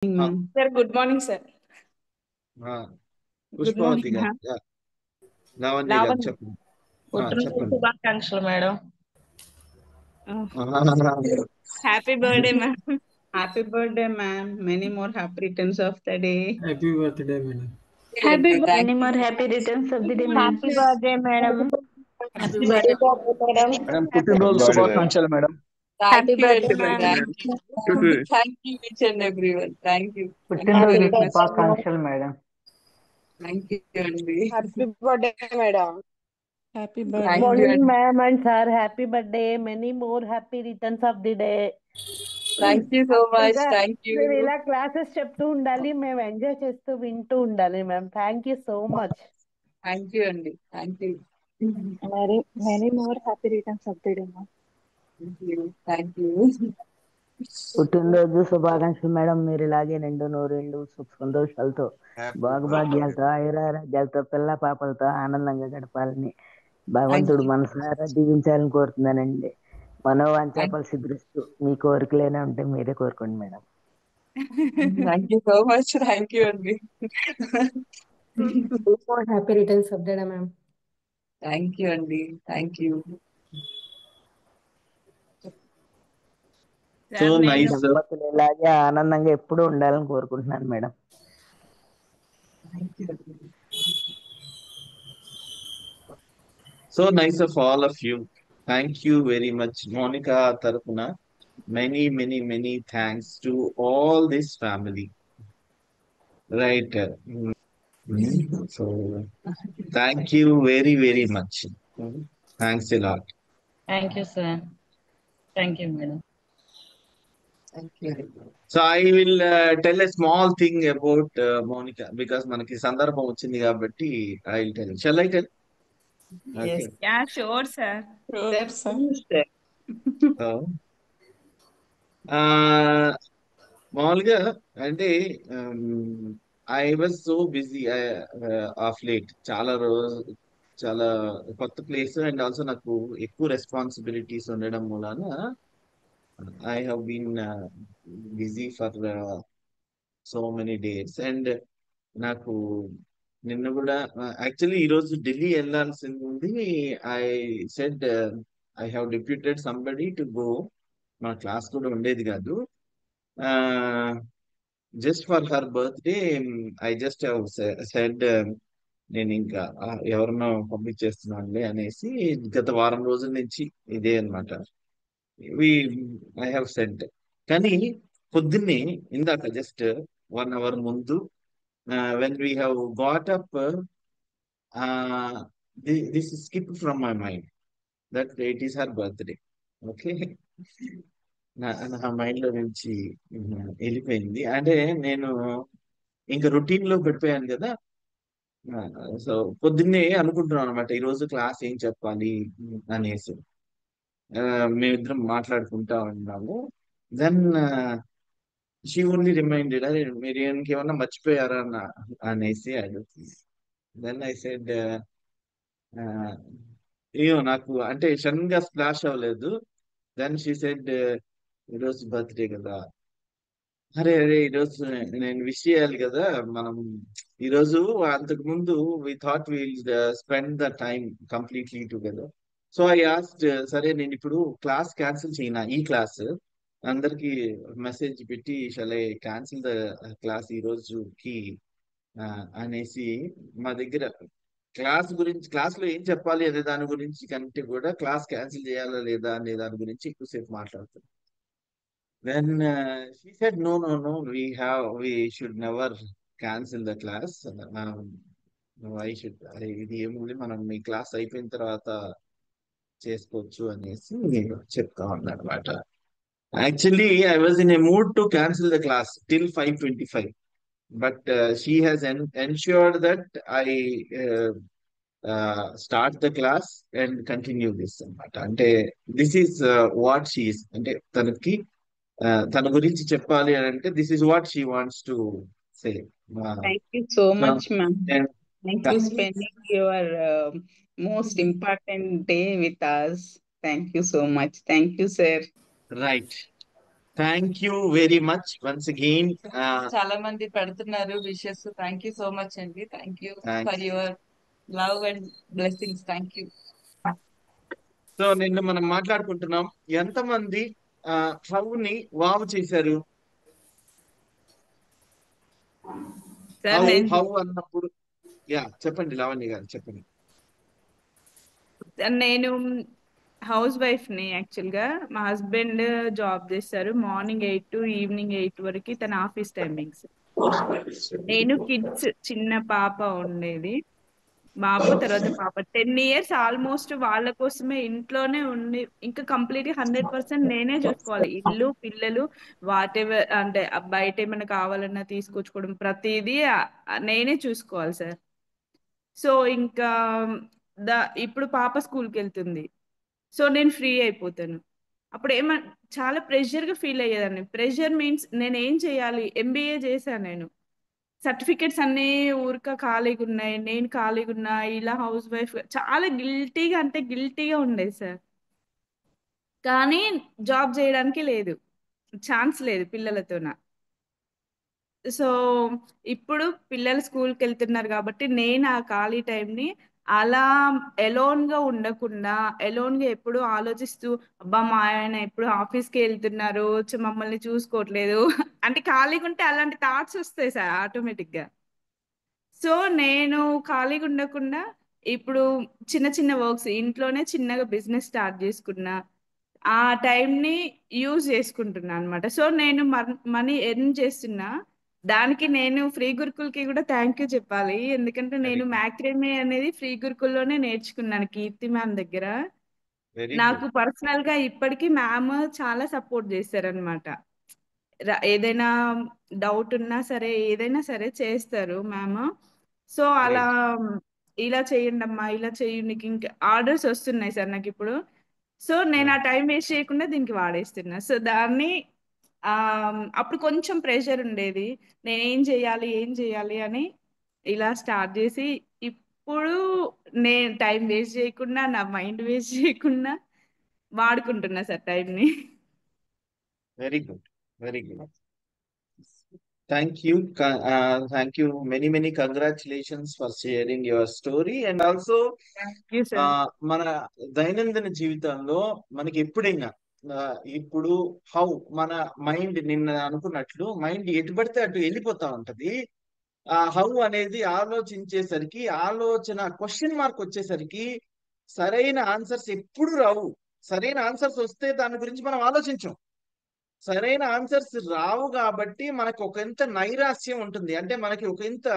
ma'am. Sir, good morning, sir. Good morning, పుష్పవతి గారు ma'am. Lavanya గారు Lavanya. చెప్పండి. పుట్టినరోజు చెప్పండి. శుభాకాంక్షలు madam. Happy birthday, ma'am. Happy birthday, ma'am. Many more happy returns of the day. Happy birthday, madam. Happy Many more happy returns of the day, ma'am. Happy birthday, madam. Happy birthday, madam. Madam పుట్టినరోజు శుభాకాంక్షలు madam. Happy birthday, birthday, ma'am. Thank you each and everyone. Thank you. పుట్టినరోజు శుభాకాంక్షలు madam. Thank you, Andy. Happy birthday, madam. Happy Thank birthday. you, Morning, Andy. ma'am and sir. Happy birthday. Many more happy returns of the day. Thank you so much. Thank మీరు you. ఇలా classes చెప్తూ ఉండాలి, మేము enjoy చేస్తూ వింటూ ఉండాలి ma'am. Thank you so much. Thank you, Andy. Thank you. Many more happy returns of the day, ma'am. Thank you. Thank you. పుట్టినరోజు శుభాకాంక్షలు మేడం. మీరు ఇలాగే నిండు నూరేళ్ళు సుఖ సంతోషాలతో భాగ్యాలతో ఆయురారోగ్యాలతో పిల్ల పాపలతో ఆనందంగా గడపాలని భగవంతుడు మనసారా దీవించాలని కోరుతున్నానండి. మనోవాంఛాపలు సిద్ధిస్తూ మీ కోరికలేనా ఉంటే మీరే కోరుకోండి madam. Thank you so much. Thank you, Andy. More happy returns of the day, ma'am. Thank you, Andy. Thank you. So Sir, nice. దంపతులు ఇలాగే ఆనందంగా ఎప్పుడూ ఉండాలని కోరుకుంటున్నాను madam. Thank you, Andy. So nice of all of you. Thank you very much. Monika తరపున many many many thanks to all this family. Right. So thank you very very much. Thanks a lot. Thank you, sir. Thank you, madam. Thank you. So I will tell a small thing about Monika because మనకి సందర్భం వచ్చింది కాబట్టి I will tell. Shall I tell? Yes. Yeah, sure, sir. Sure, sir. మామూలుగా అంటే I was so busy of late. చాలా కొత్త place and also నాకు ఎక్కువ రెస్పాన్సిబిలిటీస్ ఉండడం మూలాన I have been busy for so many days. And నాకు నిన్న కూడా యాక్చువల్లీ ఈరోజు ఢిల్లీ వెళ్ళాల్సింది ఉంది. I said I have deputed somebody to go. మా క్లాస్ కూడా ఉండేది కాదు. Just for her birthday I just have said నేను ఇంకా ఎవరినో పంపించేస్తున్నానులే అనేసి గత వారం రోజుల నుంచి ఇదే అనమాట. I have said. కానీ పొద్దున్నే ఇందాక జస్ట్ 1 hour ముందు when we have got up, this skipped from my mind that it is her birthday. Okay. నా మైండ్ లో నుంచి వెళ్ళిపోయింది. అంటే నేను ఇంకా రొటీన్ లో పడిపోయాను కదా. సో పొద్దున్నే అనుకుంటున్నాను అనమాట ఈరోజు క్లాస్ ఏం చెప్పాలి అనేసి. మేమిద్దరం మాట్లాడుకుంటా ఉన్నాము. దెన్ షీ ఓన్లీ రిమైండెడ్, అరే మీరు ఇంకేమన్నా మర్చిపోయారా అనేసి అడుగుతుంది. దెన్ ఐ సెడ్ ఏమో నాకు అంటే సడన్ గా స్ప్లాష్ అవ్వలేదు. దెన్ షీ సెడ్ ఈరోజు బర్త్డే కదా, అరే అరే ఈరోజు నేను విష్ చేయాలి కదా మనం. ఈరోజు అంతకు ముందు we thought will spend the time completely together. So I asked, సరే నేను ఇప్పుడు క్లాస్ క్యాన్సిల్ చేయనా ఈ క్లాస్? అందరికి మెసేజ్ పెట్టి shall I cancel the class ఈ రోజుకి అనేసి మా దగ్గర క్లాస్ లో ఏం చెప్పాలి అనే దాని గురించి కంటే కూడా క్లాస్ క్యాన్సిల్ చేయాలా లేదా అనే దాని గురించి ఎక్కువసేపు మాట్లాడుతాం. Then she said no no no we should never cancel the class. I should, ఇది ఏముంది మనం మీ క్లాస్ అయిపోయిన తర్వాత చేసుకోవచ్చు అనేసి చెప్తా ఉన్నా అనమాట. Actually, I was in a mood to cancel the class till 5:25, but she has ensured that I start the class and continue this. అంటే this is what she is. అంటే తనకి తన గురించి చెప్పాలి అని అంటే this is what she wants to say. Thank you so much, ma'am. Thank you spending your most important day with us. Thank you so much. Thank you, sir. Right. Thank you very much once again. చాలా మంది పెడుతున్నారు wishes. Thank you so much అండి. Thank you for your love and blessings. Thank you. So నిన్న మనం మాట్లాడుకుంటున్నాం, ఎంతమంది హౌని wow చేశారు? How అన్నప్పుడు చెప్పండి లావణ్య గారు, చెప్పండి. నేను హౌస్ వైఫ్ ని. యాక్చువల్ గా మా హస్బెండ్ జాబ్ చేస్తారు. మార్నింగ్ 8 to ఈవినింగ్ 8 వరకు తన ఆఫీస్ టైమింగ్స్. నేను కిడ్స్, చిన్న పాప ఉండేది, బాబు తర్వాత పాప. 10 years ఆల్మోస్ట్ వాళ్ళ కోసమే ఇంట్లోనే ఉండి, ఇంకా కంప్లీట్ 100% నేనే చూసుకోవాలి. ఇల్లు, పిల్లలు, వాట్ ఎవర్, అంటే బయట ఏమైనా కావాలన్నా తీసుకొచ్చుకోవడం, ప్రతిదీ నేనే చూసుకోవాలి సార్. సో ఇంకా ఇప్పుడు పాప స్కూల్కి వెళ్తుంది, సో నేను ఫ్రీ అయిపోతాను. అప్పుడు చాలా ప్రెషర్గా ఫీల్ అయ్యేదాన్ని. ప్రెషర్ మీన్స్ నేను ఏం చేయాలి? MBA చేశాను నేను, సర్టిఫికెట్స్ అన్నీ ఊరిక ఖాళీగా ఉన్నాయి, నేను ఖాళీగా ఉన్నా, ఇలా హౌస్ వైఫ్. చాలా గిల్టీగా, అంటే గిల్టీగా ఉండేది సార్. కానీ జాబ్ చేయడానికి లేదు, ఛాన్స్ లేదు పిల్లలతోన. సో ఇప్పుడు పిల్లలు స్కూల్కి వెళ్తున్నారు కాబట్టి నేను ఆ ఖాళీ టైంని అలా ఎలోన్గా ఉండకుండా, ఎలోన్గా ఎప్పుడు ఆలోచిస్తూ, అబ్బా మా ఆయన ఎప్పుడు ఆఫీస్కి వెళ్తున్నారు, మమ్మల్ని చూసుకోవట్లేదు అంటే ఖాళీగా ఉంటే అలాంటి థాట్స్ వస్తాయి సార్ ఆటోమేటిక్గా. సో నేను ఖాళీగా ఉండకుండా ఇప్పుడు చిన్న చిన్న వర్క్స్ ఇంట్లోనే చిన్నగా బిజినెస్ స్టార్ట్ చేసుకున్నా, ఆ టైంని యూజ్ చేసుకుంటున్నా అనమాట. సో నేను మనీ ఎర్న్ చేస్తున్నా. దానికి నేను ఫ్రీ గురుకుల్కి కూడా థ్యాంక్ యూ చెప్పాలి. ఎందుకంటే నేను మ్యాక్రమే అనేది ఫ్రీ గురుకుల్లోనే నేర్చుకున్నాను, కీర్తి మ్యామ్ దగ్గర. నాకు పర్సనల్ గా ఇప్పటికీ మ్యామ్ చాలా సపోర్ట్ చేశారనమాట. ఏదైనా డౌట్ ఉన్నా సరే, ఏదైనా సరే చేస్తారు మ్యామ్. సో అలా ఇలా చేయండి అమ్మా, ఇలా చేయండి, నీకు ఇంకా ఆర్డర్స్ వస్తున్నాయి సార్ నాకు ఇప్పుడు. సో నేను ఆ టైం వేస్ట్ చేయకుండా దీనికి వాడేస్తున్నా. సో దాన్ని అప్పుడు కొంచెం ప్రెషర్ ఉండేది, నేను ఏం చేయాలి అని ఇలా స్టార్ట్ చేసి, ఇప్పుడు నేను టైం వేస్ట్ చేయకుండా, నా మైండ్ వేస్ట్ చేయకుండా వాడుకుంటున్నా సార్ టైంని. Very good, very good. Thank you. Thank you. Many congratulations for sharing your story. And also, మన దైనందిన జీవితంలో మనకి ఎప్పుడైనా ఇప్పుడు మన మైండ్, నిన్న అనుకున్నట్లు మైండ్ ఎటు పడితే అటు వెళ్ళిపోతా ఉంటది. హౌ అనేది ఆలోచించేసరికి, క్వశ్చన్ మార్క్ వచ్చేసరికి సరైన ఆన్సర్స్ ఎప్పుడు రావు. సరైన ఆన్సర్స్ వస్తే దాని గురించి మనం ఆలోచించం. సరైన ఆన్సర్స్ రావు కాబట్టి మనకు ఒక ఇంత నైరాస్యం ఉంటుంది. అంటే మనకి ఒక ఇంత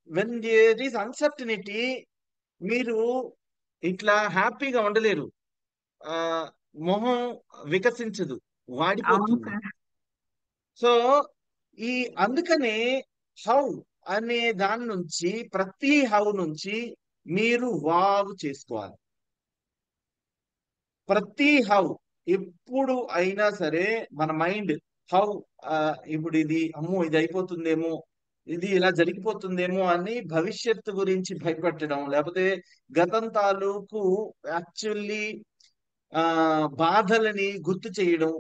వెన్ దేర్ ఈస్ అన్సర్టనిటీ, మీరు ఇట్లా హ్యాపీగా ఉండలేరు. మొహం వికసించదు, వాడిపోతుంది. సో అందుకనే హౌ అనే దాని నుంచి, ప్రతి హౌ నుంచి మీరు వావ్ చేసుకోవాలి. ప్రతి హౌ ఎప్పుడు అయినా సరే మన మైండ్ హౌ, ఇప్పుడు ఇది అమ్మో ఇది అయిపోతుందేమో, ఇది ఇలా జరిగిపోతుందేమో అని భవిష్యత్తు గురించి భయపెట్టడం, లేకపోతే గతం తాలూకు యాక్చువల్లీ బాధలని గుర్తు చేయడం,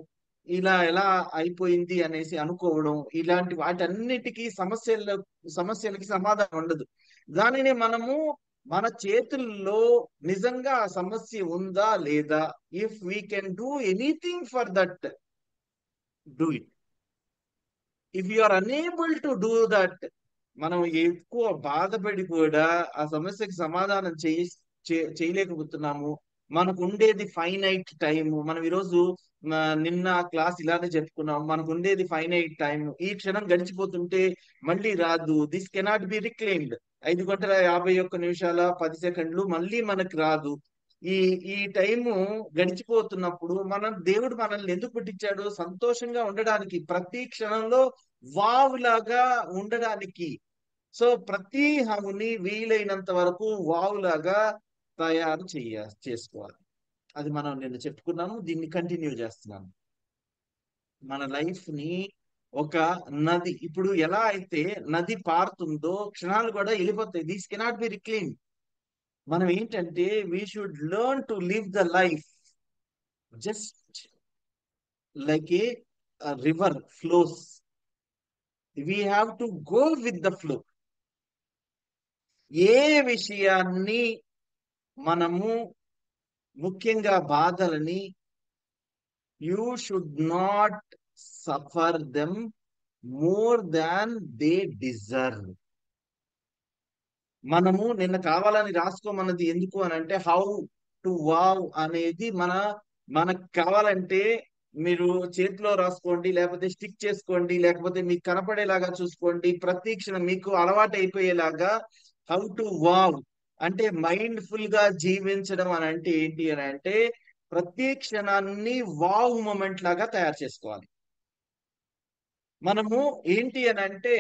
ఇలా ఎలా అయిపోయింది అనేసి అనుకోవడం, ఇలాంటి వాటన్నిటికీ సమస్యలకి సమాధానం ఉండదు. దానిని మనము మన చేతుల్లో నిజంగా ఆ సమస్య ఉందా లేదా, if we can do anything for that, do it. If you are unable to do that, మనం ఎక్కువ బాధపడి కూడా ఆ సమస్యకి సమాధానం చేయలేకపోతున్నాము. మనకు ఉండేది ఫైనైట్ టైం. మనం ఈరోజు నిన్న క్లాస్ ఇలానే చెప్పుకున్నాం, మనకు ఉండేది ఫైనైట్ టైం. ఈ క్షణం గడిచిపోతుంటే మళ్ళీ రాదు. This cannot be రిక్లెయిమ్డ్. 5:51:10 మళ్ళీ మనకు రాదు. ఈ టైము గడిచిపోతున్నప్పుడు దేవుడు మనల్ని ఎందుకు పుట్టించాడు? సంతోషంగా ఉండడానికి, ప్రతి క్షణంలో వావ్ లాగా ఉండడానికి. సో ప్రతి హౌని వీలైనంత వరకు వావ్ లాగా తయారు చేసుకోవాలి. అది మనం నిన్న చెప్పుకున్నాము, దీన్ని కంటిన్యూ చేస్తున్నాను. మన లైఫ్ ని ఒక నది, ఇప్పుడు ఎలా అయితే నది పారుతుందో క్షణాలు కూడా వెళ్ళిపోతాయి. These cannot be reclaimed. మనం ఏంటంటే we should learn to live the life. Just like a river flows. We have to go with the flow. ఏ విషయాన్ని మనము ముఖ్యంగా బాధలని you should not suffer them more than they deserve. మనము నిన్న కావాలని రాసుకోమన్నది ఎందుకు అని అంటే హౌ టు వావ్ అనేది మనకు కావాలంటే మీరు చేతిలో రాసుకోండి, లేకపోతే స్టిక్ చేసుకోండి, లేకపోతే మీకు కనపడేలాగా చూసుకోండి. ప్రతి క్షణం మీకు అలవాటు అయిపోయేలాగా హౌ టు వావ్ అంటే మైండ్ఫుల్ గా జీవించడం అని అంటే ఏంటి అని అంటే ప్రతి క్షణాన్ని వావ్ మూమెంట్ లాగా తయారు చేసుకోవాలి. మనము ఏంటి అని అంటే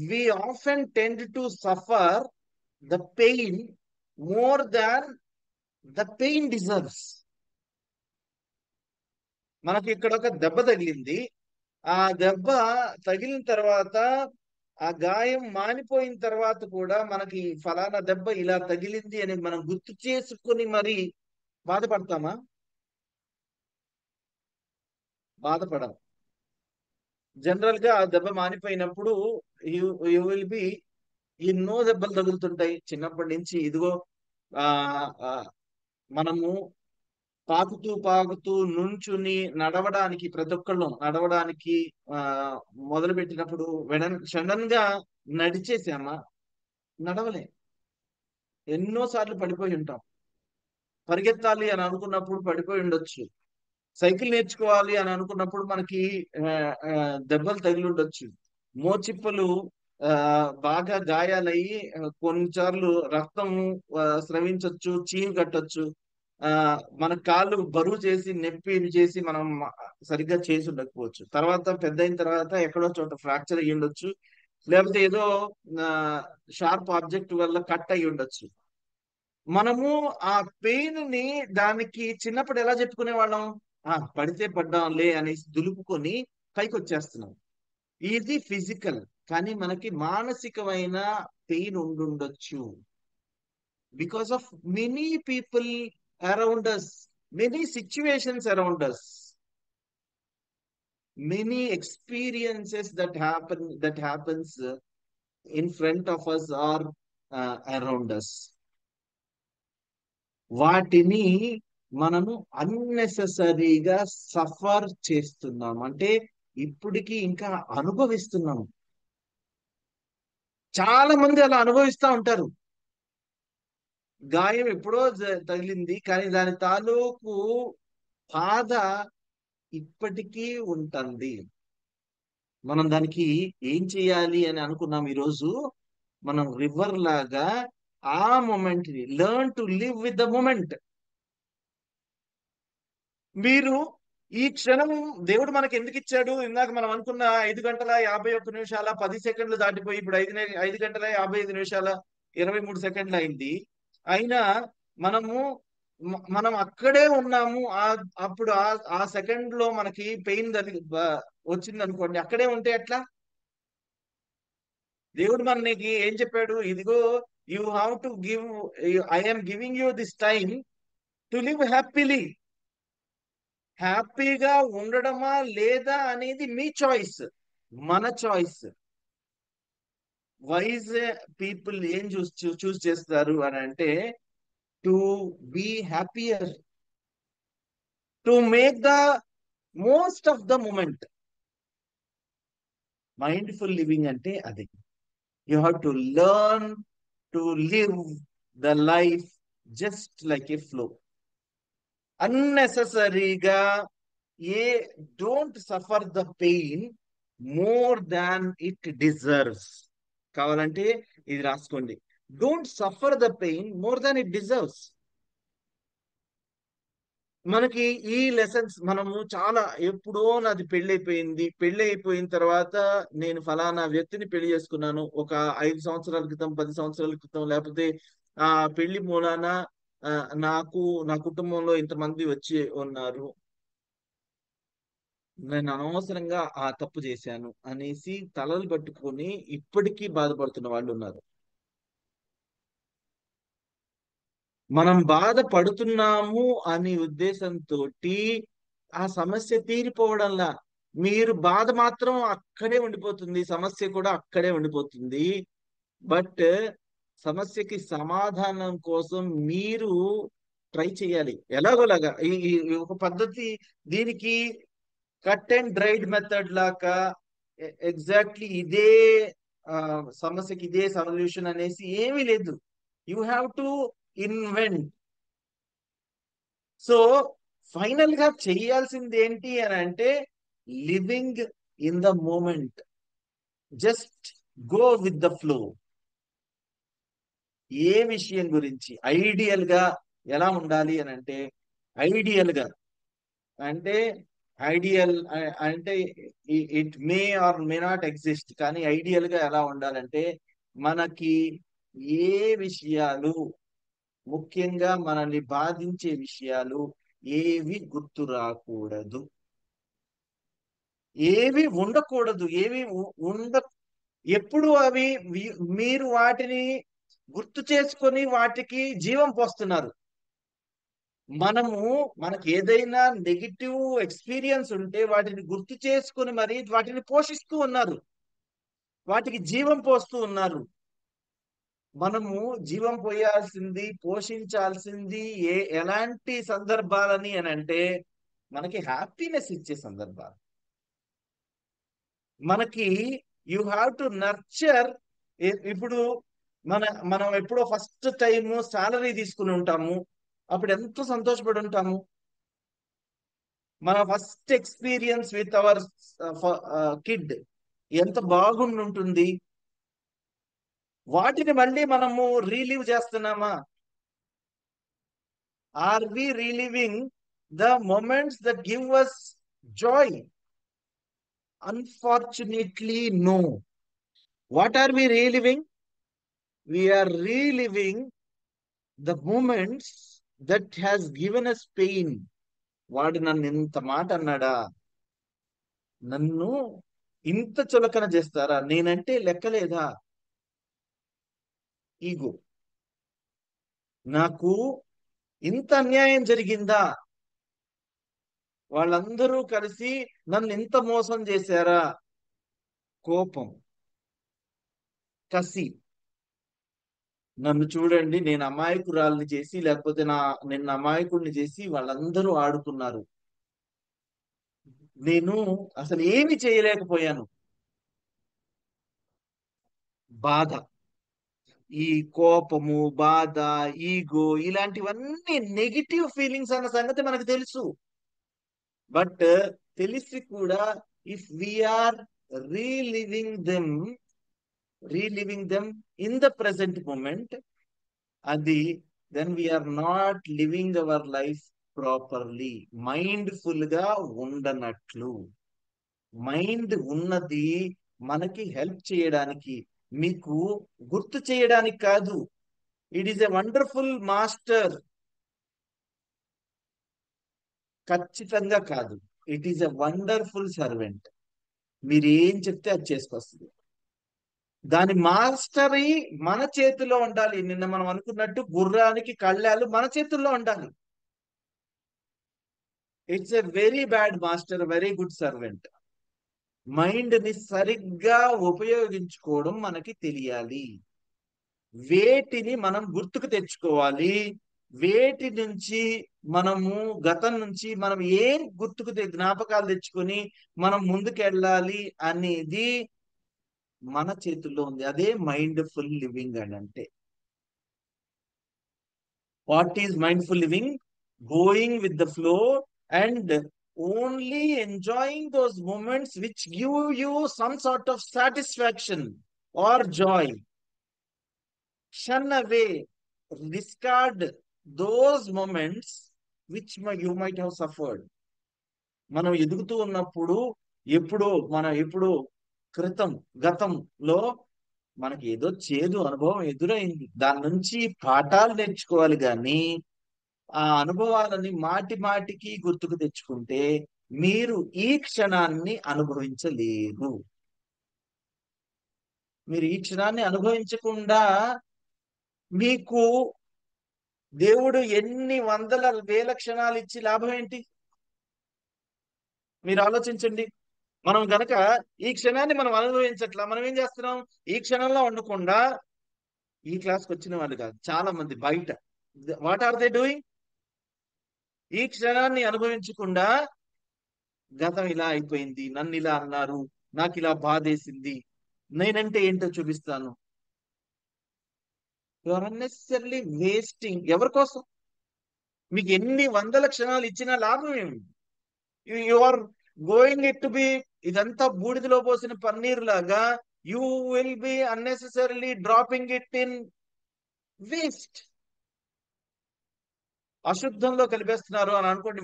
we often tend to suffer the pain more than the pain deserves. మనకి ఇక్కడ ఒక దెబ్బ తగిలింది. ఆ దెబ్బ తగిలిన తర్వాత ఆ గాయం మానిపోయిన తర్వాత కూడా మనకి ఫలానా దెబ్బ ఇలా తగిలింది అని మనం గుర్తు చేసుకుని మరి బాధపడతామా? బాధపడం. జనరల్ గా ఆ దెబ్బ మానిపోయినప్పుడు యూ విల్ బి ఎన్నో దెబ్బలు తగులుతుంటాయి చిన్నప్పటి నుంచి. ఇదిగో మనము పాకుతూ నుంచుని నడవడానికి ప్రతి ఒక్కళ్ళు నడవడానికి మొదలు పెట్టినప్పుడు సడన్ గా నడిచేసామా? నడవలే. ఎన్నోసార్లు పడిపోయి ఉంటాం. పరిగెత్తాలి అని అనుకున్నప్పుడు పడిపోయి ఉండొచ్చు. సైకిల్ నేర్చుకోవాలి అని అనుకున్నప్పుడు మనకి దెబ్బలు తగిలి ఉండొచ్చు. మోచిప్పలు బాగా గాయాలయ్యి కొన్నిసార్లు రక్తము స్రవించవచ్చు, చీము కట్టొచ్చు. మన కాళ్ళు బరువు చేసి నొప్పి చేసి మనం సరిగ్గా చేసి ఉండకపోవచ్చు. తర్వాత పెద్ద అయిన తర్వాత ఎక్కడో చోట ఫ్రాక్చర్ అయ్యి ఉండొచ్చు, లేకపోతే ఏదో షార్ప్ ఆబ్జెక్ట్ వల్ల కట్ అయ్యి ఉండొచ్చు. మనము ఆ పెయిన్ ని దానికి చిన్నప్పుడు ఎలా చెప్పుకునే వాళ్ళం? పడితే పడ్డాంలే అనేసి దులుపుకొని పైకి వచ్చేస్తున్నాం. ఇది ఫిజికల్. కానీ మనకి మానసికమైన పెయిన్ ఉండుండొచ్చు. Because of many people around us, many situations around us, many experiences that happens in front of us or around us. వాటిని మనము అన్నెసెసరీగా సఫర్ చేస్తున్నాం. అంటే ఇప్పటికీ ఇంకా అనుభవిస్తున్నాము. చాలా మంది అలా అనుభవిస్తూ ఉంటారు. గాయం ఎప్పుడో తగిలింది, కానీ దాని తాలూకు బాధ ఇప్పటికీ ఉంటుంది. మనం దానికి ఏం చేయాలి అని అనుకున్నాం ఈరోజు? మనం రివర్ లాగా ఆ మూమెంట్ ని learn to live with the moment. మీరు ఈ క్షణం దేవుడు మనకి ఎందుకు ఇచ్చాడు? ఇందాక మనం అనుకున్న 5:51 10 దాటిపోయి ఇప్పుడు 5:23:23 అయింది. అయినా మనం అక్కడే ఉన్నాము. అప్పుడు ఆ సెకండ్ లో మనకి పెయిన్ వచ్చింది అనుకోండి, అక్కడే ఉంటే ఎట్లా? దేవుడు మనకి ఏం చెప్పాడు? ఇదిగో you have to give, I'm giving you this time to live happily. హ్యాపీగా ఉండడమా లేదా అనేది మీ చాయిస్, మన చాయిస్. వైజ్ పీపుల్ ఏం చూస్ చేస్తారు అని అంటే to be happier, to make the most of the moment. Mindful living అంటే అది. You have to learn to live the life just like a flow. అన్నెసెసరీగా don't suffer the pain more than it deserves. కావాలంటే ఇది రాసుకోండి. Don't suffer the pain more than it deserves. మనకి ఈ lessons మనము చాలా ఎప్పుడో నాది పెళ్లి అయిపోయిన తర్వాత నేను ఫలానా వ్యక్తిని పెళ్లి చేసుకున్నాను. ఒక 5 సంవత్సరాల క్రితం, 10 సంవత్సరాల క్రితం, లేకపోతే ఆ పెళ్లి మూలాన నాకు నా కుటుంబంలో ఇంతమంది వచ్చి ఉన్నారు, నేను అనవసరంగా ఆ తప్పు చేశాను అనేసి తలలు పట్టుకొని ఇప్పటికీ బాధపడుతున్న వాళ్ళు ఉన్నారు. మనం బాధపడుతున్నాము అనే ఉద్దేశంతో ఆ సమస్య తీరిపోవడంలా మీరు బాధ మాత్రం అక్కడే ఉండిపోతుంది, సమస్య కూడా అక్కడే ఉండిపోతుంది. బట్ సమస్యకి సమాధానం కోసం మీరు ట్రై చేయాలి ఎలాగోలాగా. ఈ ఒక పద్ధతి, దీనికి కట్ అండ్ డ్రైడ్ మెథడ్ లాగా ఎగ్జాక్ట్లీ ఇదే సమస్యకి ఇదే సొల్యూషన్ అనేసి ఏమీ లేదు. You have to invent. So final గా చేయాల్సింది ఏంటి అని అంటే living in the moment, just go with the flow. ఏ విషయం గురించి ఐడియల్ గా ఎలా ఉండాలి అని అంటే, ఐడియల్ గా అంటే ఐడియల్ అంటే it may or may not exist, కానీ ఐడియల్ గా ఎలా ఉండాలంటే మనకి ఏ విషయాలు ముఖ్యంగా మనల్ని బాధించే విషయాలు ఏవి గుర్తు రాకూడదు, ఏవి ఉండకూడదు, ఏవి ఎప్పుడు అవి మీరు వాటిని గుర్తు చేసుకొని వాటికి జీవం పోస్తున్నారు. మనకి ఏదైనా నెగిటివ్ ఎక్స్పీరియన్స్ ఉంటే వాటిని గుర్తు చేసుకుని మరి వాటిని పోషిస్తూ ఉన్నారు, వాటికి జీవం పోస్తూ ఉన్నారు. మనము జీవం పోయాల్సింది, పోషించాల్సింది ఎలాంటి సందర్భాలని అని అంటే మనకి హ్యాపీనెస్ ఇచ్చే సందర్భాలు. మనకి యూ హ్యావ్ టు నర్చర్. ఇప్పుడు మనం ఎప్పుడో ఫస్ట్ టైం సాలరీ తీసుకుని ఉంటాము, అప్పుడు ఎంతో సంతోషపడి ఉంటాము. మన first experience with our kid ఎంత బాగుండి ఉంటుంది. వాటిని మళ్ళీ మనము రీలివ్ చేస్తున్నామా? Are we reliving the moments that give us joy? Unfortunately, no. What are we reliving? We are reliving the moments that has given us pain. వాడు నన్ను ఇంత మాట అన్నాడా, నన్ను ఇంత చులకన చేస్తారా, నేనంటే లెక్కలేదా, ఈగో, నాకు ఇంత అన్యాయం జరిగిందా, వాళ్ళందరూ కలిసి నన్ను ఇంత మోసం చేశారా, కోపం, కసి, నన్ను చూడండి నేను అమాయకురాల్ని చేసి లేకపోతే నిన్న అమాయకుడిని చేసి వాళ్ళందరూ ఆడుకున్నారు, నేను అసలు ఏమి చేయలేకపోయాను. బాధ, ఈ కోపము, బాధ, ఈగో, ఇలాంటివన్నీ నెగిటివ్ ఫీలింగ్స్ అన్న సంగతి మనకు తెలుసు. బట్ తెలిసి కూడా if we're reliving them in the present moment, అది then we're not living our life properly. Mindful గా ఉండనట్లు. మైండ్ ఉన్నది మనకి హెల్ప్ చేయడానికి, మీకు గుర్తు చేయడానికి కాదు. It is a wonderful master. ఖచ్చితంగా కాదు, it is a wonderful servant. మీరు ఏం చెప్తే అది చేసుకొస్తుంది. దాని మాస్టరీ మన చేతిలో ఉండాలి. నిన్న మనం అనుకున్నట్టు గుర్రానికి కళ్ళాలు మన చేతుల్లో ఉండాలి. It's a very bad master, very good servant. Mind ని సరిగ్గా ఉపయోగించుకోవడం మనకి తెలియాలి. వేటిని మనం గుర్తుకు తెచ్చుకోవాలి, వేటి నుంచి మనము గతం నుంచి మనం ఏం గుర్తుకు జ్ఞాపకాలు తెచ్చుకొని మనం ముందుకెళ్ళాలి అనేది మన చేతుల్లో ఉంది. అదే మైండ్ఫుల్ లివింగ్ అని అంటే. What is mindful living? Going with the flow and only enjoying those moments which give you some sort of satisfaction or joy. Shun away, discard those moments which you might have suffered. మనం ఎదుగుతూ ఉన్నప్పుడు ఎప్పుడో గతంలో మనకి ఏదో చేదు అనుభవం ఎదురైంది, దాని నుంచి పాఠాలు నేర్చుకోవాలి. కానీ ఆ అనుభవాలని మాటికి గుర్తుకు తెచ్చుకుంటే మీరు ఈ క్షణాన్ని అనుభవించలేరు. మీరు ఈ క్షణాన్ని అనుభవించకుండా మీకు దేవుడు ఎన్ని వందల వేల క్షణాలు ఇచ్చి లాభం ఏంటి? మీరు ఆలోచించండి. మనం గనక ఈ క్షణాన్ని మనం అనుభవించట్లా, మనం ఏం చేస్తున్నాం? ఈ క్షణంలో ఉండకుండా ఈ క్లాస్కి వచ్చిన వాళ్ళు కాదు, చాలా మంది బయట వాట్ ఆర్ దే డూయింగ్? ఈ క్షణాన్ని అనుభవించకుండా గతం ఇలా అయిపోయింది, నన్ను ఇలా అన్నారు, నాకు ఇలా బాధేసింది, నేనంటే ఏంటో చూపిస్తాను. You are unnecessarily wasting. ఎవరి కోసం? మీకు ఎన్ని వందల క్షణాలు ఇచ్చినా లాభం ఏమి? You are going it to be, ఇదంతా బూడిదలో పోసిన పన్నీర్ లాగా you will be unnecessarily dropping it in waste. అశుద్ధంలో కలిపేస్తున్నారు అని అనుకోండి.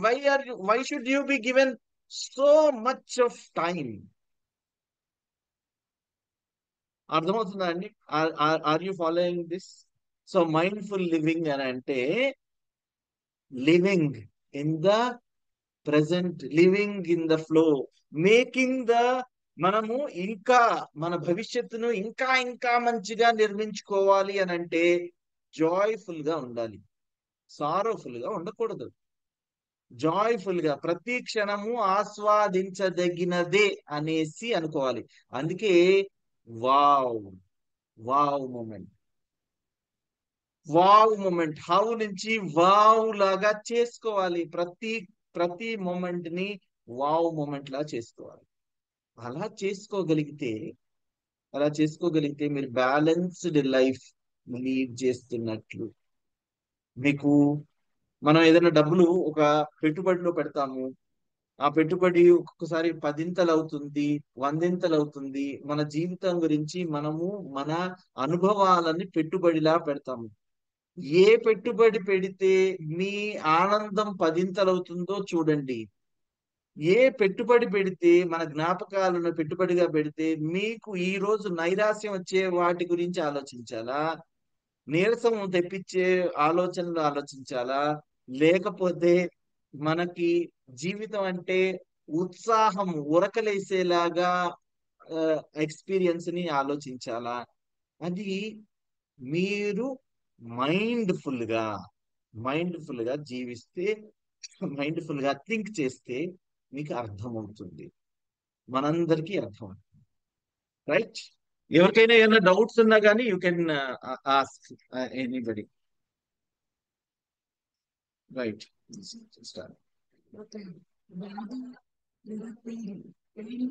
Why should you be given so much of time? అర్థమవుతుందా అండి? Are you following this? So mindful living అని అంటే living in the present, living in the flow, making the, మనము ఇంకా మన భవిష్యత్తును ఇంకా ఇంకా మంచిగా నిర్మించుకోవాలి అని అంటే జాయ్ఫుల్ గా ఉండాలి, సారోఫుల్ గా ఉండకూడదు. జాయ్ఫుల్ గా ప్రతి క్షణము ఆస్వాదించదగినదే అనేసి అనుకోవాలి. అందుకే wow, wow moment, wow moment, how నుంచి వావ్ లాగా చేసుకోవాలి. ప్రతి మూమెంట్ ని వావ్ మూమెంట్ లా చేసుకోవాలి. అలా చేసుకోగలిగితే మీరు బ్యాలెన్స్డ్ లైఫ్ లీడ్ చేస్తున్నట్లు. మీకు మనం ఏదైనా డబ్బులు ఒక పెట్టుబడిలో పెడతాము, ఆ పెట్టుబడి ఒక్కొక్కసారి 10ంతలు అవుతుంది, 100ంతలు అవుతుంది. మన జీవితం గురించి మనము మన అనుభవాలని పెట్టుబడిలా పెడతాము. ఏ పెట్టుబడి పెడితే మీ ఆనందం 10ంతలు అవుతుందో చూడండి. ఏ పెట్టుబడి పెడితే మన జ్ఞాపకాలను పెట్టుబడిగా పెడితే మీకు ఈ రోజు నైరాశ్యం వచ్చే వాటి గురించి ఆలోచించాలా, నీరసం తెప్పించే ఆలోచనలు ఆలోచించాలా, లేకపోతే మనకి జీవితం అంటే ఉత్సాహం ఉరకలేసేలాగా ఎక్స్పీరియన్స్ ని ఆలోచించాలా? అది మీరు మైండ్ఫుల్ గా జీవిస్తే, మైండ్ఫుల్ గా థింక్ చేస్తే మీకు అర్థమవుతుంది, మనందరికీ అర్థమవుతుంది. రైట్? ఎవరికైనా ఏమైనా డౌట్స్ ఉన్నా కానీ you can ask anybody. Right?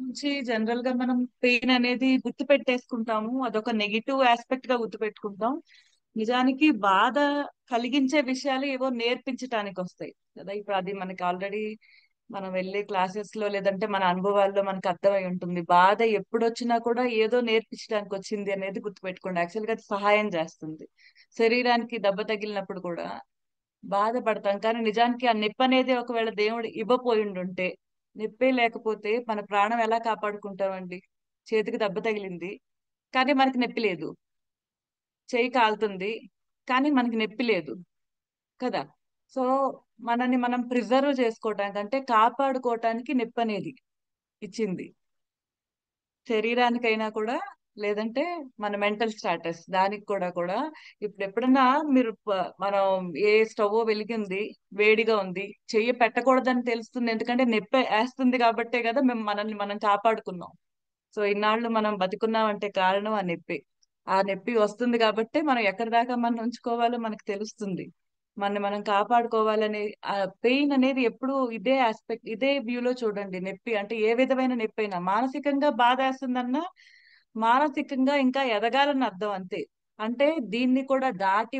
నుంచి జనరల్ గా మనం పెయిన్ అనేది గుర్తు పెట్టేసుకుంటాము, అదొక నెగిటివ్ ఆస్పెక్ట్ గా గుర్తు పెట్టుకుంటాం. నిజానికి బాధ కలిగించే విషయాలు ఏవో నేర్పించడానికి వస్తాయి కదా. ఇప్పుడు అది మనకి ఆల్రెడీ మనం వెళ్ళే క్లాసెస్ లో లేదంటే మన అనుభవాల్లో మనకు అర్థమై ఉంటుంది. బాధ ఎప్పుడు వచ్చినా కూడా ఏదో నేర్పించడానికి వచ్చింది అనేది గుర్తుపెట్టుకోండి. యాక్చువల్ గా అది సహాయం చేస్తుంది. శరీరానికి దెబ్బ తగిలినప్పుడు కూడా బాధపడతాం, కానీ నిజానికి ఆ నొప్పి అనేది ఒకవేళ దేవుడు ఇవ్వపోయి ఉండుంటే, నొప్పే లేకపోతే మన ప్రాణం ఎలా కాపాడుకుంటామండి? చేతికి దెబ్బ తగిలింది కానీ మనకి నొప్పి లేదు, చేయి కాలుతుంది కానీ మనకి నొప్పి లేదు కదా. సో మనని మనం ప్రిజర్వ్ చేసుకోవటానికి అంటే కాపాడుకోవటానికి నొప్పి అనేది ఇచ్చింది, శరీరానికైనా కూడా లేదంటే మన మెంటల్ స్టాటస్ దానికి కూడా ఇప్పుడు ఎప్పుడన్నా మీరు మనం ఏ స్టవ్ వెలిగింది, వేడిగా ఉంది, చెయ్యి పెట్టకూడదని తెలుస్తుంది, ఎందుకంటే నొప్పి వేస్తుంది కాబట్టే కదా మేము మనల్ని మనం కాపాడుకున్నాం. సో ఇన్నాళ్ళు మనం బతికున్నాం అంటే కారణం ఆ నొప్పి. ఆ నొప్పి వస్తుంది కాబట్టి మనం ఎక్కడి దాకా మనం ఉంచుకోవాలో మనకు తెలుస్తుంది, మనం కాపాడుకోవాలని. ఆ పెయిన్ అనేది ఎప్పుడు ఇదే ఆస్పెక్ట్, ఇదే వ్యూలో చూడండి. నొప్పి అంటే ఏ విధమైన నొప్పి అయినా, మానసికంగా బాధ వేస్తుందన్నా మానసికంగా ఇంకా ఎదగాలని అర్థం అంతే. అంటే దీన్ని కూడా దాటి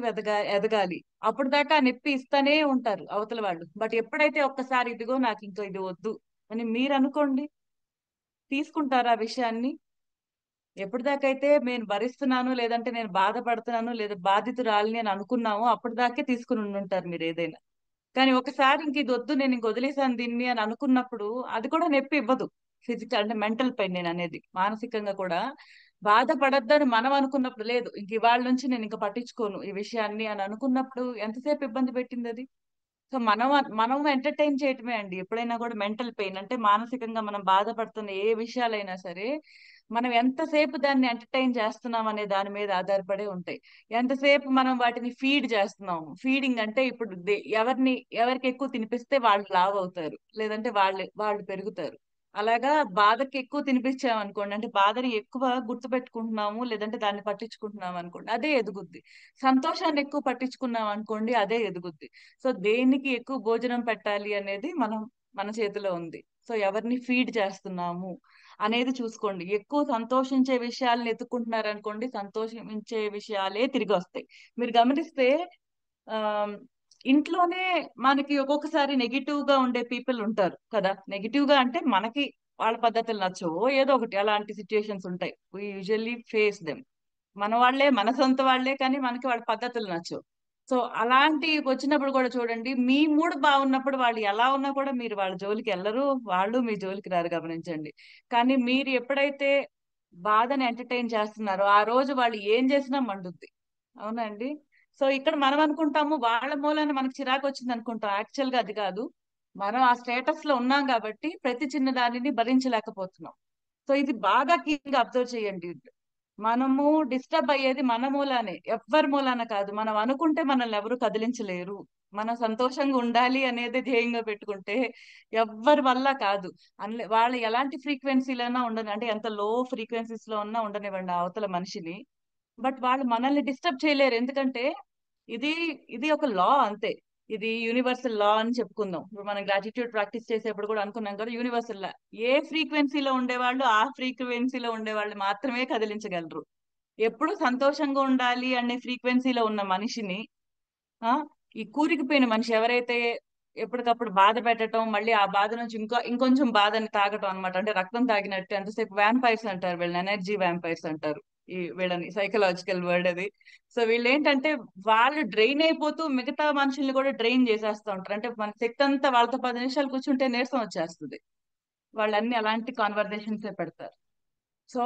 ఎదగాలి. అప్పుడు దాకా ఆ నొప్పి ఇస్తానే ఉంటారు అవతల వాళ్ళు. బట్ ఎప్పుడైతే ఒక్కసారి ఇదిగో నాకు ఇంకా ఇది వద్దు అని మీరు అనుకోండి, తీసుకుంటారా ఆ విషయాన్ని? ఎప్పటిదాకైతే నేను భరిస్తున్నాను లేదంటే నేను బాధపడుతున్నాను లేదా బాధితురాలిని అని అనుకున్నామో అప్పటిదాకే తీసుకుని ఉండుంటారు మీరు ఏదైనా. కానీ ఒకసారి ఇంక ఇది వద్దు, నేను ఇంక వదిలేసాను దీన్ని అని అనుకున్నప్పుడు అది కూడా నొప్పి ఇవ్వదు. ఫిజికల్ అంటే మెంటల్ పెయిన్ నేను అనేది, మానసికంగా కూడా బాధపడద్దని మనం అనుకున్నప్పుడు, లేదు ఇంక ఇవాళ నుంచి నేను ఇంకా పట్టించుకోను ఈ విషయాన్ని అని అనుకున్నప్పుడు ఎంతసేపు ఇబ్బంది పెట్టింది అది. సో మనం ఎంటర్టైన్ చేయటమే అండి ఎప్పుడైనా కూడా. మెంటల్ పెయిన్ అంటే మానసికంగా మనం బాధపడుతున్న ఏ విషయాలైనా సరే మనం ఎంతసేపు దాన్ని ఎంటర్టైన్ చేస్తున్నాం అనే దాని మీద ఆధారపడి ఉంటాయి. ఎంతసేపు మనం వాటిని ఫీడ్ చేస్తున్నాం. ఫీడింగ్ అంటే ఇప్పుడు ఎవరికి ఎక్కువ తినిపిస్తే వాళ్ళు లావు అవుతారు, లేదంటే వాళ్ళు పెరుగుతారు. అలాగా బాధకి ఎక్కువ తినిపించాం అనుకోండి, అంటే బాధని ఎక్కువ గుర్తు పెట్టుకుంటున్నాము, లేదంటే దాన్ని పట్టించుకుంటున్నాం అనుకోండి, అదే ఎదుగుద్ది. సంతోషాన్ని ఎక్కువ పట్టించుకున్నాం అనుకోండి, అదే ఎదుగుద్ది. సో దేనికి ఎక్కువ భోజనం పెట్టాలి అనేది మన చేతిలో ఉంది. సో ఎవరిని ఫీడ్ చేస్తున్నాము అనేది చూసుకోండి. ఎక్కువ సంతోషించే విషయాలను ఎత్తుకుంటున్నారు అనుకోండి, సంతోషించే విషయాలే తిరిగి వస్తాయి. మీరు గమనిస్తే ఆ ఇంట్లోనే మనకి ఒక్కొక్కసారి నెగిటివ్ గా ఉండే పీపుల్ ఉంటారు కదా. నెగిటివ్ గా అంటే మనకి వాళ్ళ పద్ధతులు నచ్చవు, ఏదో ఒకటి అలాంటి సిచ్యుయేషన్స్ ఉంటాయి. We usually face them. మన వాళ్ళే, మన సొంత వాళ్ళే, కానీ మనకి వాళ్ళ పద్ధతులు నచ్చవు. సో అలాంటి వచ్చినప్పుడు కూడా చూడండి, మీ మూడ్ బాగున్నప్పుడు వాళ్ళు ఎలా ఉన్నా కూడా మీరు వాళ్ళ జోలికి వెళ్ళరు, వాళ్ళు మీ జోలికి రారు, గమనించండి. కానీ మీరు ఎప్పుడైతే బాధని ఎంటర్టైన్ చేస్తున్నారో ఆ రోజు వాళ్ళు ఏం చేసినా మండుద్ది. అవునండి. సో ఇక్కడ మనం అనుకుంటాము వాళ్ళ మూలాన మనకు చిరాకు వచ్చింది అనుకుంటాం. యాక్చువల్ గా అది కాదు. మనం ఆ స్టేటస్ లో ఉన్నాం కాబట్టి ప్రతి చిన్న దానిని భరించలేకపోతున్నాం. సో ఇది బాగా కీన్ గా అబ్జర్వ్ చేయండి. మనము డిస్టర్బ్ అయ్యేది మన మూలానే, ఎవ్వరి మూలాన కాదు. మనం అనుకుంటే మనల్ని ఎవరు కదిలించలేరు. మనం సంతోషంగా ఉండాలి అనేది ధ్యేయంగా పెట్టుకుంటే ఎవ్వరి వల్ల కాదు. వాళ్ళు ఎలాంటి ఫ్రీక్వెన్సీలైనా ఉండని, అంటే ఎంత లో ఫ్రీక్వెన్సీస్ లో ఉన్నా ఉండనివ్వండి ఆ అవతల మనిషిని, బట్ వాళ్ళు మనల్ని డిస్టర్బ్ చేయలేరు. ఎందుకంటే ఇది ఇది ఒక లా అంతే. ఇది యూనివర్సల్ లా అని చెప్పుకుందాం. ఇప్పుడు మనం గ్రాటిట్యూడ్ ప్రాక్టీస్ చేసేప్పుడు కూడా అనుకున్నాం కదా, యూనివర్సల్ లా. ఏ ఫ్రీక్వెన్సీలో ఉండేవాళ్ళు ఆ ఫ్రీక్వెన్సీలో ఉండేవాళ్ళు మాత్రమే కదిలించగలరు. ఎప్పుడు సంతోషంగా ఉండాలి అనే ఫ్రీక్వెన్సీలో ఉన్న మనిషిని, ఆ ఈ కూరికిపోయిన మనిషి ఎవరైతే ఎప్పటికప్పుడు బాధ పెట్టడం, మళ్ళీ ఆ బాధ నుంచి ఇంకొంచెం బాధని తాగటం అనమాట. అంటే రక్తం తాగినట్టు. ఎంతసేపు వ్యాంపైర్స్ అంటారు వీళ్ళని, ఎనర్జీ వ్యాంపైర్స్ అంటారు వీళ్ళని, సైకలాజికల్ వర్డ్ అది. సో వీళ్ళు ఏంటంటే వాళ్ళు డ్రైన్ అయిపోతూ మిగతా మనుషుల్ని కూడా డ్రైన్ చేసేస్తూ ఉంటారు. అంటే మన శక్తి అంతా వాళ్ళతో 10 నిమిషాలు కూర్చుంటే నీరసం వచ్చేస్తుంది. వాళ్ళన్ని అలాంటి కాన్వర్జేషన్స్ పెడతారు. సో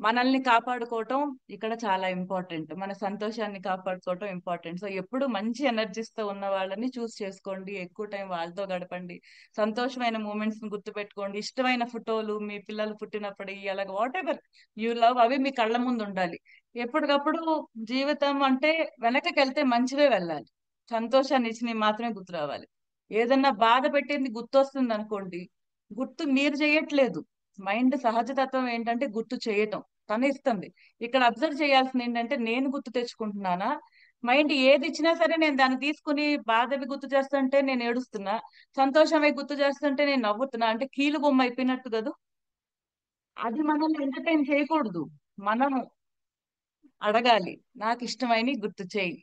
మనల్ని కాపాడుకోవటం ఇక్కడ చాలా ఇంపార్టెంట్. మన సంతోషాన్ని కాపాడుకోవటం ఇంపార్టెంట్. సో ఎప్పుడు మంచి ఎనర్జీస్ తో ఉన్న వాళ్ళని చూస్ చేసుకోండి, ఎక్కువ టైం వాళ్ళతో గడపండి, సంతోషమైన మూమెంట్స్ ని గుర్తుపెట్టుకోండి. ఇష్టమైన ఫోటోలు, మీ పిల్లలు పుట్టినప్పుడు అలాగ వాట్ ఎవర్ యూ లవ్, అవి మీ కళ్ళ ముందు ఉండాలి ఎప్పటికప్పుడు. జీవితం అంటే వెనకకి వెళ్తే మంచివే వెళ్ళాలి, సంతోషాన్ని ఇచ్చినవి మాత్రమే గుర్తు రావాలి. ఏదన్నా బాధ పెట్టింది గుర్తొస్తుంది అనుకోండి, గుర్తు మీరు చేయట్లేదు, మైండ్ సహజతత్వం ఏంటంటే గుర్తు చేయటం తను ఇస్తుంది. ఇక్కడ అబ్జర్వ్ చేయాల్సింది ఏంటంటే నేను గుర్తు తెచ్చుకుంటున్నానా. మైండ్ ఏది ఇచ్చినా సరే నేను దాన్ని తీసుకుని బాధవి గుర్తు చేస్తుంటే నేను ఏడుస్తున్నా, సంతోషమై గుర్తు చేస్తుంటే నేను నవ్వుతున్నా. అంటే కీలు బొమ్మ అయిపోయినట్టు కదా. అది మనల్ని ఎంటర్టైన్ చేయకూడదు. మనం అడగాలి, నాకు ఇష్టమైన గుర్తు చేయి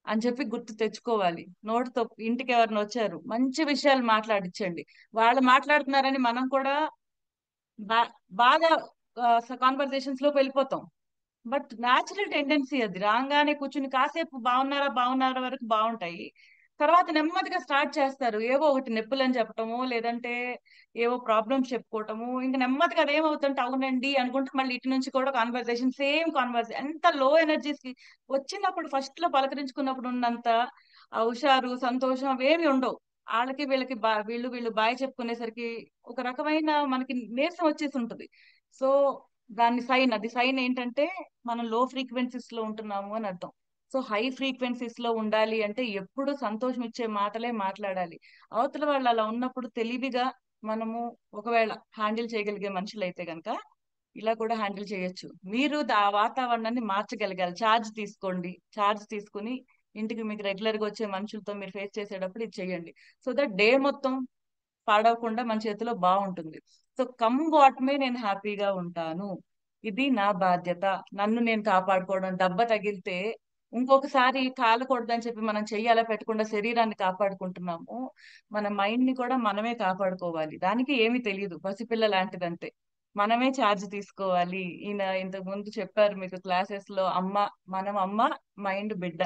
అని చెప్పి గుర్తు తెచ్చుకోవాలి. నోటితో ఇంటికి ఎవరిని వచ్చారు మంచి విషయాలు మాట్లాడించండి. వాళ్ళు మాట్లాడుతున్నారని మనం కూడా బాగా కాన్వర్సేషన్స్ లోకి వెళ్ళిపోతాం. బట్ న్యాచురల్ టెండెన్సీ అది. రాగానే కూర్చుని కాసేపు బాగున్నారా బాగున్నారా వరకు బాగుంటాయి, తర్వాత నెమ్మదిగా స్టార్ట్ చేస్తారు ఏవో ఒకటి నొప్పులు అని చెప్పటము, లేదంటే ఏవో ప్రాబ్లమ్స్ చెప్పుకోవటము. ఇంకా నెమ్మదిగా అదేమవుతుంటే అవునండి అనుకుంటే మళ్ళీ ఇటు నుంచి కూడా కాన్వర్సేషన్, సేమ్ కాన్వర్సేషన్. ఎంత లో ఎనర్జీస్ కి వచ్చినప్పుడు ఫస్ట్ లో పలకరించుకున్నప్పుడు ఉన్నంత ఆ హుషారు సంతోషం అవేమి ఉండవు. వాళ్ళకి వీళ్ళకి వీళ్ళు బాయ్ చెప్పుకునేసరికి ఒక రకమైన మనకి నీరసం వచ్చేసి ఉంటుంది. సో అది సైన్ ఏంటంటే మనం లో ఫ్రీక్వెన్సీస్ లో ఉంటున్నాము అని అర్థం. సో హై ఫ్రీక్వెన్సీస్ లో ఉండాలి అంటే ఎప్పుడు సంతోషం ఇచ్చే మాటలే మాట్లాడాలి. అవతల వాళ్ళు అలా ఉన్నప్పుడు తెలివిగా మనము ఒకవేళ హ్యాండిల్ చేయగలిగే మనుషులైతే గనక ఇలా కూడా హ్యాండిల్ చేయొచ్చు. మీరు ఆ వాతావరణాన్ని మార్చగలగాలి. ఛార్జ్ తీసుకోండి, ఛార్జ్ తీసుకుని ఇంటికి మీకు రెగ్యులర్ గా వచ్చే మనుషులతో మీరు ఫేస్ చేసేటప్పుడు ఇది చెయ్యండి. సో దట్ డే మొత్తం పాడవకుండా మన చేతిలో బాగుంటుంది. సో కమ్ వాట్ మే నేను హ్యాపీగా ఉంటాను, ఇది నా బాధ్యత. నన్ను నేను కాపాడుకోవడం. దెబ్బ తగిలితే ఇంకొకసారి కాలకూడదని చెప్పి మనం చెయ్యి అలా పెట్టకుండా శరీరాన్ని కాపాడుకుంటున్నాము, మన మైండ్ ని కూడా మనమే కాపాడుకోవాలి. దానికి ఏమీ తెలియదు, పసిపిల్ల లాంటిదంతే. మనమే ఛార్జ్ తీసుకోవాలి. ఈయన ఇంతకు ముందు చెప్పారు మీకు క్లాసెస్ లో, మనం అమ్మ, మైండ్ బిడ్డ.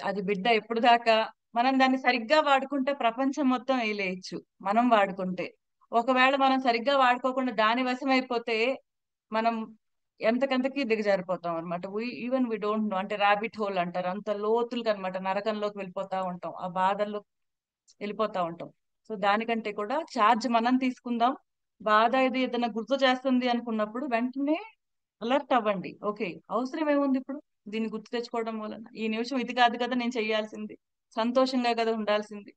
అది బిడ్డ ఎప్పుడు దాకా మనం దాన్ని సరిగ్గా వాడుకుంటే ప్రపంచం మొత్తం వేయలేయచ్చు మనం వాడుకుంటే. ఒకవేళ మనం సరిగ్గా వాడుకోకుండా దాని వశం అయిపోతే మనం ఎంతకంతకి దిగజారిపోతాం అనమాట. Even we don't know. అంటే ర్యాబిట్ హోల్ అంటారు, అంత లోతులుగా అనమాట. నరకంలోకి వెళ్ళిపోతా ఉంటాం, ఆ బాధల్లో వెళ్ళిపోతా ఉంటాం. సో దానికంటే కూడా ఛార్జ్ మనం తీసుకుందాం, బాధ ఇది ఏదైనా గుర్తు చేస్తుంది అనుకున్నప్పుడు వెంటనే అలర్ట్ అవ్వండి. ఓకే, అవసరం ఏముంది ఇప్పుడు దీన్ని గుర్తు తెచ్చుకోవడం వలన? ఈ నిమిషం ఇది కాదు కదా నేను చేయాల్సింది, సంతోషంగా కదా ఉండాల్సింది.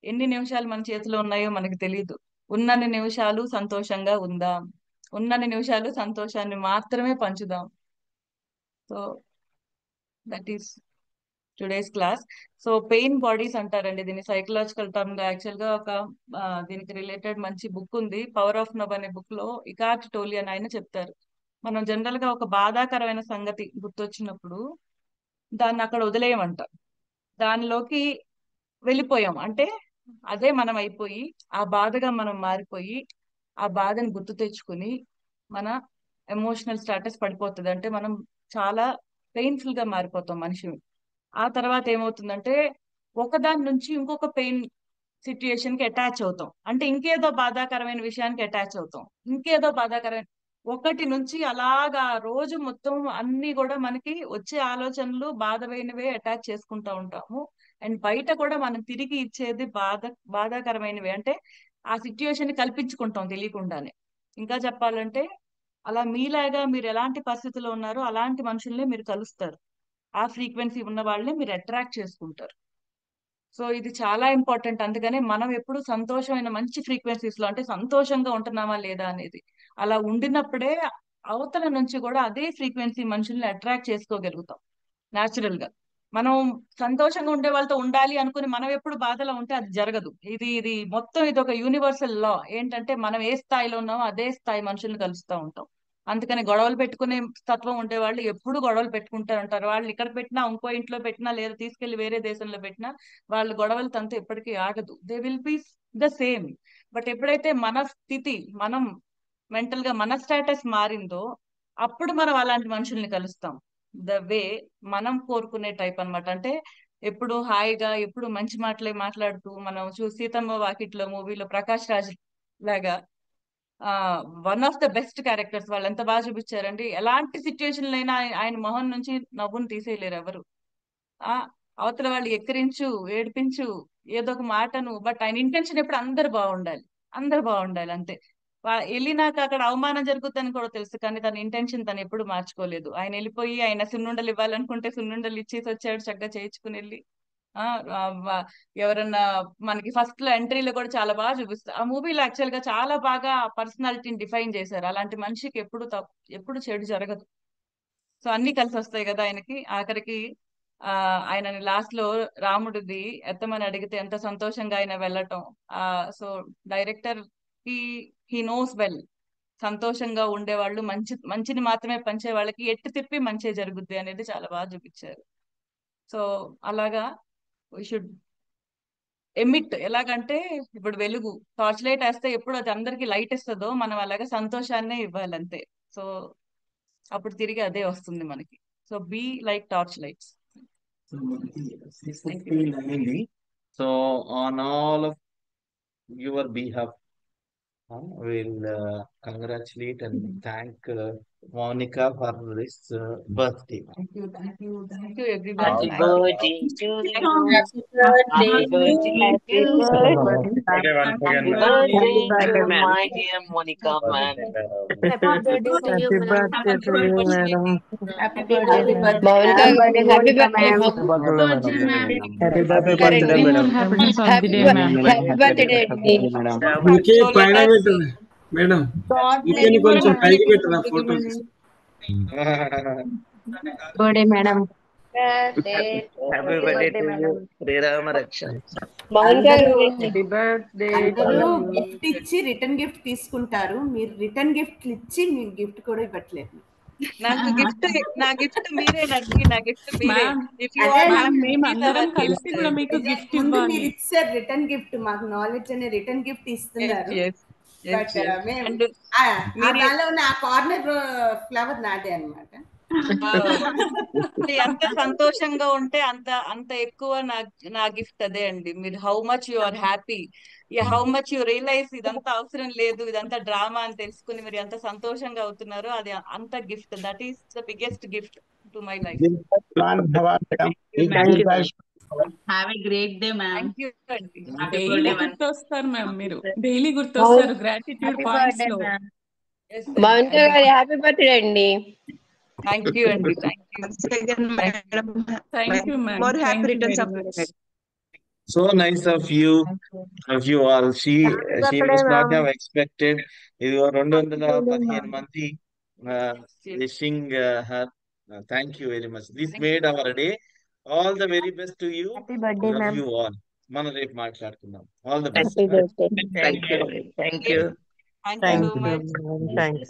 ఎన్ని నిమిషాలు మన చేతిలో ఉన్నాయో మనకి తెలియదు. ఉన్నన్ని నిమిషాలు సంతోషంగా ఉందాం, ఉన్నన్ని నిమిషాలు సంతోషాన్ని మాత్రమే పంచుదాం. So that is today's class. So pain bodies అంటారండి దీన్ని సైకలాజికల్ టర్మ్ గా. యాక్చువల్ గా ఒక దీనికి రిలేటెడ్ మంచి బుక్ ఉంది, పవర్ ఆఫ్ నవ్ అనే బుక్ లో ఇకార్ట్ టోలీ అని ఆయన చెప్తారు. మనం జనరల్ గా ఒక బాధాకరమైన సంగతి గుర్తొచ్చినప్పుడు దాన్ని అక్కడ వదిలేయమంట, దానిలోకి వెళ్ళిపోయాం అంటే అదే మనం అయిపోయి ఆ బాధగా మనం మారిపోయి ఆ బాధని గుర్తు తెచ్చుకుని మన ఎమోషనల్ స్టేటస్ పడిపోతుంది. అంటే మనం చాలా పెయిన్ఫుల్ గా మారిపోతాం మనిషి. ఆ తర్వాత ఏమవుతుందంటే ఒకదాని నుంచి ఇంకొక పెయిన్ సిచ్యుయేషన్ కి అటాచ్ అవుతాం, అంటే ఇంకేదో బాధాకరమైన విషయానికి అటాచ్ అవుతాం, ఇంకేదో బాధాకరమైన ఒకటి నుంచి అలాగా రోజు మొత్తం అన్ని కూడా మనకి వచ్చే ఆలోచనలు బాధమైనవే అటాచ్ చేసుకుంటా ఉంటాము. అండ్ బయట కూడా మనం తిరిగి ఇచ్చేది బాధాకరమైనవి, అంటే ఆ సిచ్యుయేషన్ కల్పించుకుంటాం తెలియకుండానే. ఇంకా చెప్పాలంటే అలా మీలాగా మీరు ఎలాంటి పరిస్థితుల్లో ఉన్నారో అలాంటి మనుషుల్ని మీరు కలుస్తారు, ఆ ఫ్రీక్వెన్సీ ఉన్న వాళ్ళని మీరు అట్రాక్ట్ చేసుకుంటారు. సో ఇది చాలా ఇంపార్టెంట్. అందుకనే మనం ఎప్పుడు సంతోషమైన మంచి ఫ్రీక్వెన్సీస్ లో, అంటే సంతోషంగా ఉంటున్నామా లేదా అనేది, అలా ఉండినప్పుడే అవతల నుంచి కూడా అదే ఫ్రీక్వెన్సీ మనుషుల్ని అట్రాక్ట్ చేసుకోగలుగుతాం న్యాచురల్ గా. మనం సంతోషంగా ఉండే వాళ్ళతో ఉండాలి అనుకుని మనం ఎప్పుడు బాధలో ఉంటే అది జరగదు. ఇది ఇది మొత్తం ఇది ఒక యూనివర్సల్ లా. ఏంటంటే మనం ఏ స్థాయిలో ఉన్నామో అదే స్థాయి మనుషుల్ని కలుస్తూ ఉంటాం. అందుకని గొడవలు పెట్టుకునే తత్వం ఉండే వాళ్ళు ఎప్పుడు గొడవలు పెట్టుకుంటూ ఉంటారు. వాళ్ళు ఇక్కడ పెట్టినా, ఇంకో ఇంట్లో పెట్టినా, లేదా తీసుకెళ్లి వేరే దేశంలో పెట్టినా వాళ్ళు గొడవల తంతు ఎప్పటికీ ఆగదు. They will be the same. But ఎప్పుడైతే మన స్థితి, మనం మెంటల్ గా మన స్టేటస్ మారిందో అప్పుడు మనం అలాంటి మనుషుల్ని కలుస్తాం. ద వే మనం కోరుకునే టైప్ అన్నమాట. అంటే ఎప్పుడు హాయిగా, ఎప్పుడు మంచి మాటలే మాట్లాడుతూ, మనం సీతమ్మ వాకిట్లో మూవీలో ప్రకాష్ రాజ్ లాగా one of the best characters. వాళ్ళు ఎంత బాగా చూపించారండి. ఎలాంటి సిచ్యువేషన్ అయినా ఆయన మొహం నుంచి నవ్వును తీసేయలేరు ఎవరు. ఆ అవతల వాళ్ళు ఎక్కిరించు, ఏడిపించు, ఏదో ఒక మాటను, బట్ ఆయన ఇంటెన్షన్ ఎప్పుడు అందరు బాగుండాలి, అందరు బాగుండాలి అంతే. వెళ్ళినాక అక్కడ అవమానం జరుగుతుందని కూడా తెలుసు, కానీ తన ఇంటెన్షన్ తను ఎప్పుడు మార్చుకోలేదు. ఆయన వెళ్ళిపోయి ఆయన సున్నుండలు ఇవ్వాలనుకుంటే సున్నుండలు ఇచ్చేసి వచ్చాడు, చక్కగా చేయించుకుని వెళ్ళి. ఆ ఎవరన్నా మనకి ఫస్ట్ లో ఎంట్రీలో కూడా చాలా బాగా చూపిస్తారు. ఆ మూవీలో యాక్చువల్ గా చాలా బాగా పర్సనాలిటీని డిఫైన్ చేశారు. అలాంటి మనిషికి ఎప్పుడు చెడు జరగదు. సో అన్ని కలిసి వస్తాయి కదా ఆయనకి. ఆఖరికి ఆయనని లాస్ట్ లో రాముడిది ఎత్తమని అడిగితే ఎంత సంతోషంగా ఆయన వెళ్ళటం. So director he knows well, సంతోషంగా ఉండేవాళ్ళు, మంచిని మాత్రమే పంచే వాళ్ళకి ఎట్టు తిప్పి మంచి జరుగుద్ది అనేది చాలా బాగా చూపించారు. సో అలాగా వీ షుడ్ ఎమిట్. ఎలాగంటే ఇప్పుడు వెలుగు టార్చ్ లైట్ వేస్తే ఎప్పుడు అది అందరికి లైట్ ఇస్తుందో, మనం అలాగే సంతోషాన్నే ఇవ్వాలి అంతే. సో అప్పుడు తిరిగి అదే వస్తుంది మనకి. So be like torch lights. So on all of your behalf, we'll congratulate and thank Monica for this birthday. Thank you everyone. Happy Thank you. birthday to you. Happy birthday Happy birthday Happy to birthday. you. Happy Happy birthday. birthday to my dear Monica, ma'am. Happy birthday to you, Happy ma'am. birthday to you, madam. Happy birthday, ma'am. Monica, Happy happy birthday, birthday, ma'am. ma'am. Happy birthday, madam. Happy Happy birthday, birthday, madam. Happy birthday, madam. ఇంకే పైన పెట్టదు madam, ఇంకేని కొంచెం పైకి పెట్టరా ఫోటో. birthday, madam. Happy birthday to you. Srirama రక్ష. Monica, Happy birthday to అందరూ you. Gift ఇచ్చి రిటర్న్ గిఫ్ట్ తీసుకుంటారు, మీరు రిటర్న్ గిఫ్ట్ ఇచ్చి మీకు గిఫ్ట్ కూడా ఇవ్వట్లేదు. నాకు గిఫ్ట్, నా గిఫ్ట్ మీరేనండి, నా గిఫ్ట్ మీరే. మ్యామ్ ఇఫ్ యు అదే వాంట్ మేము అందరం కలిసి కూడా మీకు గిఫ్ట్ ముందు ఇవ్వాలి. మీరు ఇచ్చారు రిటర్న్ గిఫ్ట్, మాకు నాలెడ్జ్ అనే రిటర్న్ గిఫ్ట్ ఇస్తున్నారు. బట్ మేము అండ్ దానిలో ఉన్న ఆ కార్నర్ ఫ్లవర్ నాదే అన్నమాట. ఎంత సంతోషంగా ఉంటే అంత అంత ఎక్కువ నా గిఫ్ట్ అదే అండి. మీరు how much you are happy, how much you realise ఇదంతా అవసరం లేదు, ఇదంతా డ్రామా అని తెలుసుకుని మీరు ఎంత సంతోషంగా అవుతున్నారో అది అంత gift. That is the biggest gift to my life. Have a great day ma'am. Thank you అండి. Happy daily birthday ma'am. గుర్తొస్తారు మ్యామ్ మీరు, డైలీ గుర్తొస్తారు గ్రాటిట్యూడ్ హ్యాపీ పాయింట్స్ బర్త్డే లో. మ్యామ్. మౌనిక గారి హ్యాపీ బర్త్డే అండి. థ్యాంక్ యూ అండి. Thank you. Thank you ma'am. More happy thank you returns very of the much. Day. So nice of you all. She must not have expected. ఇది 215 మంది wishing her. Thank you very much. This made our day. All the very best to you. Happy birthday Love ma'am. you all. మనం రేపు మాట్లాడుకుందాం. All the best. Happy birthday. Thank you. Thank you so much. Thank you.